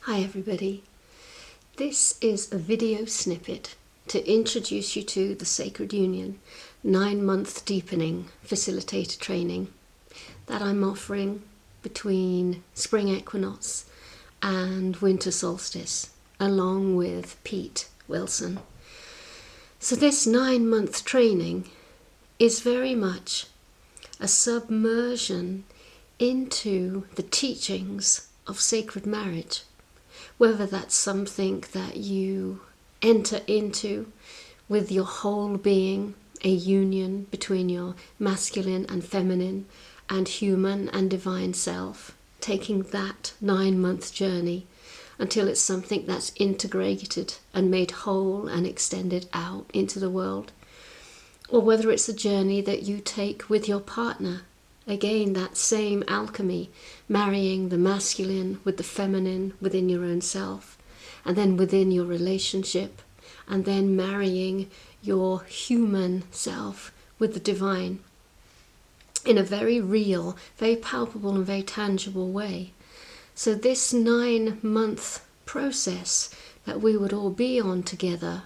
Hi everybody. This is a video snippet to introduce you to the Sacred Union 9-month deepening facilitator training that I'm offering between spring equinox and winter solstice, along with Pete Wilson. So this 9-month training is very much a submersion into the teachings of sacred marriage. Whether that's something that you enter into with your whole being, a union between your masculine and feminine and human and divine self, taking that 9-month journey until it's something that's integrated and made whole and extended out into the world. Or whether it's a journey that you take with your partner. Again, that same alchemy, marrying the masculine with the feminine within your own self, and then within your relationship, and then marrying your human self with the divine in a very real, very palpable and very tangible way. So this 9-month process that we would all be on together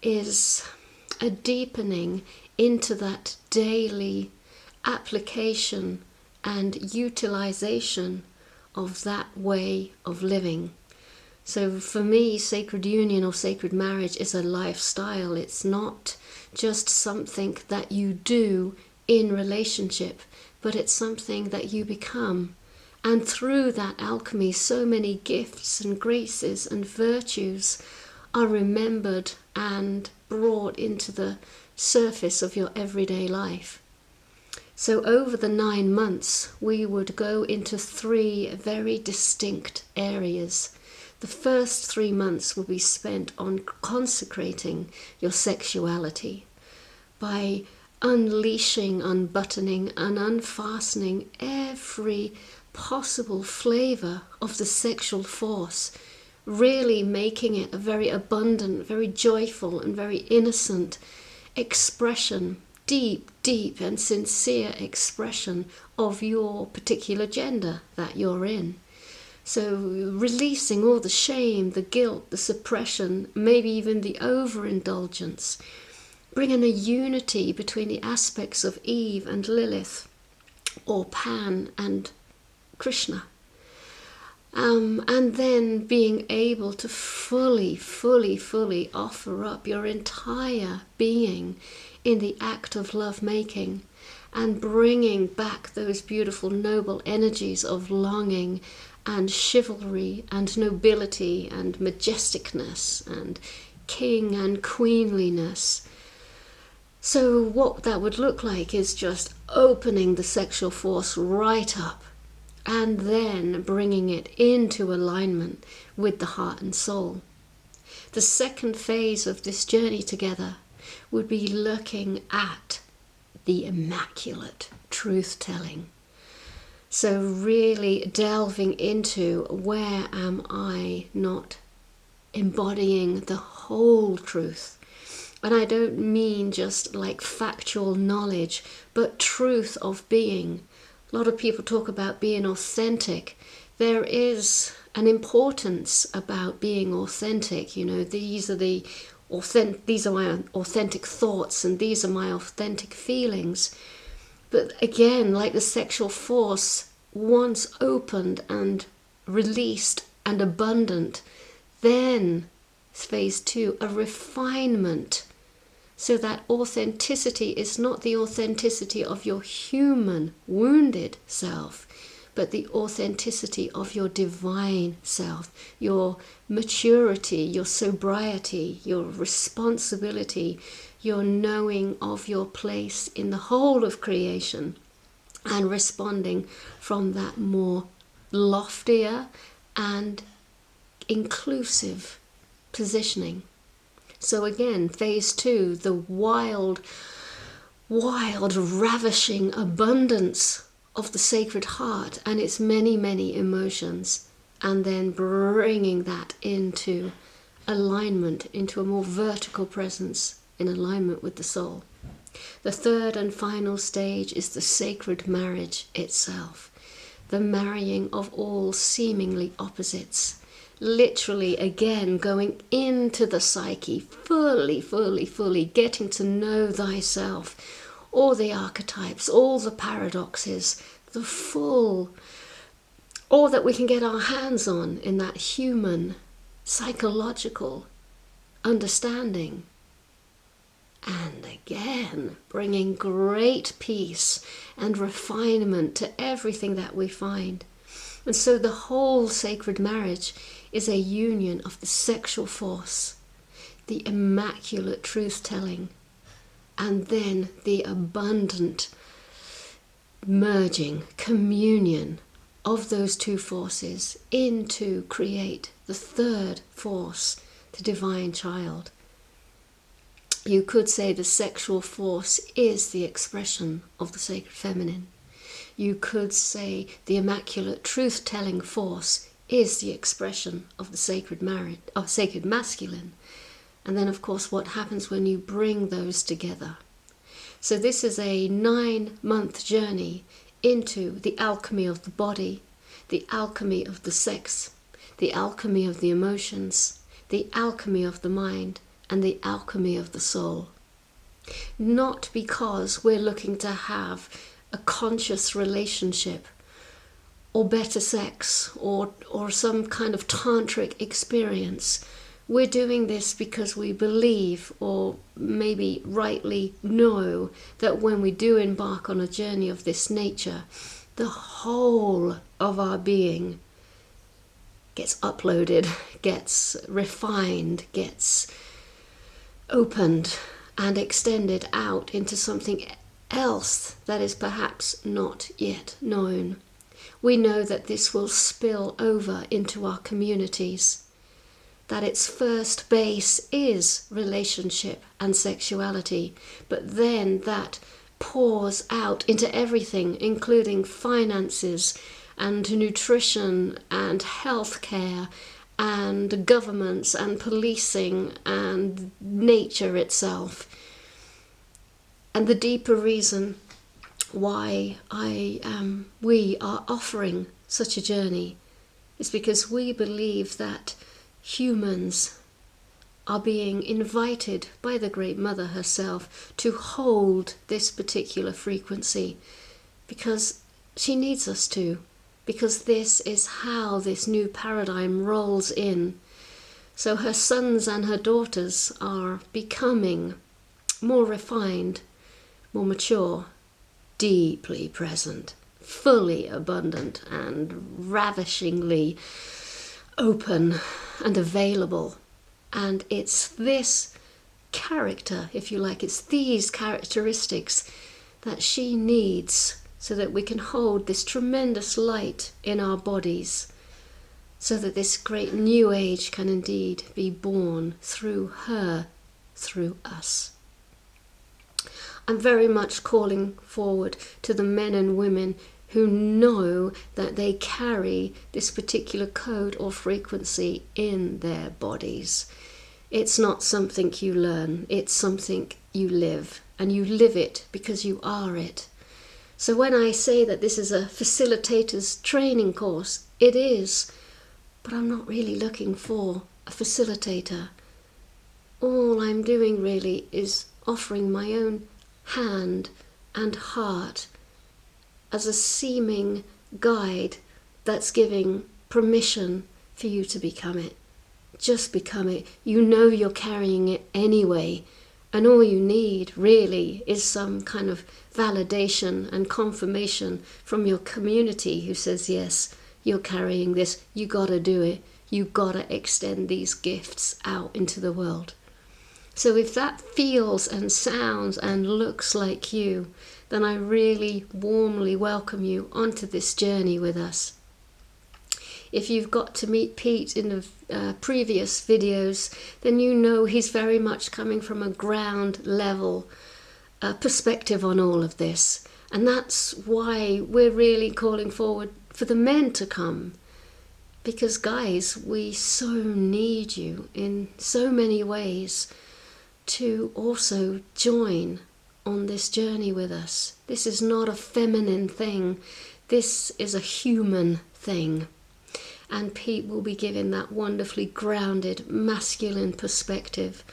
is a deepening into that daily application and utilization of that way of living. So for me, sacred union or sacred marriage is a lifestyle. It's not just something that you do in relationship, but it's something that you become. And through that alchemy, so many gifts and graces and virtues are remembered and brought into the surface of your everyday life. So over the 9 months, we would go into 3 very distinct areas. The first 3 months will be spent on consecrating your sexuality by unleashing, unbuttoning and unfastening every possible flavor of the sexual force, really making it a very abundant, very joyful and very innocent expression, deep and sincere expression of your particular gender that you're in. So releasing all the shame, the guilt, the suppression, maybe even the overindulgence, bringing a unity between the aspects of Eve and Lilith, or Pan and Krishna. And then being able to fully offer up your entire being in the act of love-making and bringing back those beautiful noble energies of longing and chivalry and nobility and majesticness and king and queenliness. So what that would look like is just opening the sexual force right up and then bringing it into alignment with the heart and soul. The second phase of this journey together would be looking at the Immaculate truth-telling. So really delving into, where am I not embodying the whole truth? And I don't mean just like factual knowledge, but truth of being. A lot of people talk about being authentic. There is an importance about being authentic. You know, these are my authentic thoughts and these are my authentic feelings. But again, like the sexual force, once opened and released and abundant, then phase 2, a refinement. So that authenticity is not the authenticity of your human wounded self, but the authenticity of your divine self, your maturity, your sobriety, your responsibility, your knowing of your place in the whole of creation, and responding from that more loftier and inclusive positioning. So again, phase 2, the wild, ravishing abundance of the Sacred Heart and its many emotions, and then bringing that into alignment, into a more vertical presence in alignment with the soul. The third and final stage is the sacred marriage itself, the marrying of all seemingly opposites, literally again going into the psyche, fully getting to know thyself, all the archetypes, all the paradoxes, the full, all that we can get our hands on in that human psychological understanding. And again, bringing great peace and refinement to everything that we find. And so the whole sacred marriage is a union of the sexual force, the immaculate truth-telling, and then the abundant merging, communion of those two forces into create the third force, the divine child. You could say the sexual force is the expression of the sacred feminine. You could say the immaculate truth-telling force is the expression of the sacred masculine. And then, of course, what happens when you bring those together? So this is a 9-month journey into the alchemy of the body, the alchemy of the sex, the alchemy of the emotions, the alchemy of the mind, and the alchemy of the soul. Not because we're looking to have a conscious relationship or better sex or some kind of tantric experience. We're doing this because we believe, or maybe rightly know, that when we do embark on a journey of this nature, the whole of our being gets uploaded, gets refined, gets opened and extended out into something else that is perhaps not yet known. We know that this will spill over into our communities, that its first base is relationship and sexuality, but then that pours out into everything, including finances and nutrition and healthcare and governments and policing and nature itself. And the deeper reason why we are offering such a journey is because we believe that humans are being invited by the Great Mother herself to hold this particular frequency, because she needs us to, because this is how this new paradigm rolls in. So her sons and her daughters are becoming more refined, more mature, deeply present, fully abundant, and ravishingly open and available. And it's this character, if you like, it's these characteristics that she needs so that we can hold this tremendous light in our bodies, so that this great new age can indeed be born through her, through us. I'm very much calling forward to the men and women who know that they carry this particular code or frequency in their bodies. It's not something you learn, it's something you live, and you live it because you are it. So when I say that this is a facilitator's training course, it is, but I'm not really looking for a facilitator. All I'm doing really is offering my own hand and heart as a seeming guide that's giving permission for you to become it. Just become it. You know you're carrying it anyway, and all you need really is some kind of validation and confirmation from your community who says, yes, you're carrying this, you gotta do it, you gotta extend these gifts out into the world. So if that feels and sounds and looks like you, then I really warmly welcome you onto this journey with us. If you've got to meet Pete in the previous videos, then you know he's very much coming from a ground level perspective on all of this. And that's why we're really calling forward for the men to come. Because guys, we so need you in so many ways to also join on this journey with us. This is not a feminine thing. This is a human thing. And Pete will be giving that wonderfully grounded masculine perspective,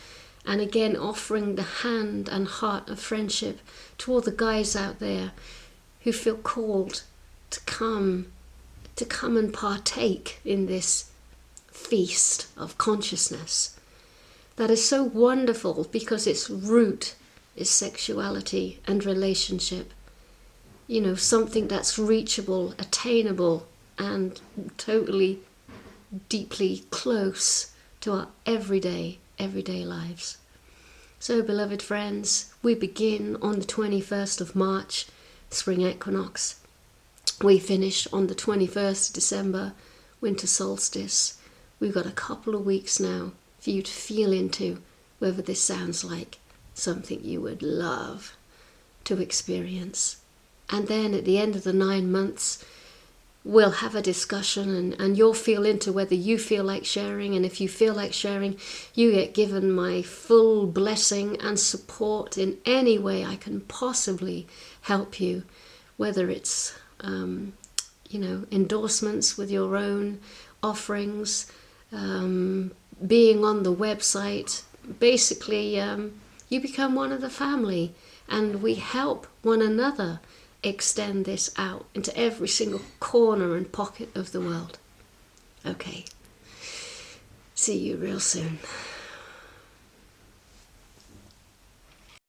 and again offering the hand and heart of friendship to all the guys out there who feel called to come and partake in this feast of consciousness that is so wonderful, because its root is sexuality and relationship. You know, something that's reachable, attainable, and totally, deeply close to our everyday lives. So, beloved friends, we begin on the 21st of March, spring equinox. We finish on the 21st of December, winter solstice. We've got a couple of weeks now for you to feel into whether this sounds like something you would love to experience. And then at the end of the 9 months, we'll have a discussion, and you'll feel into whether you feel like sharing. And if you feel like sharing, you get given my full blessing and support in any way I can possibly help you, whether it's endorsements with your own offerings, being on the website. Basically, you become one of the family, and we help one another extend this out into every single corner and pocket of the world. Okay. See you real soon.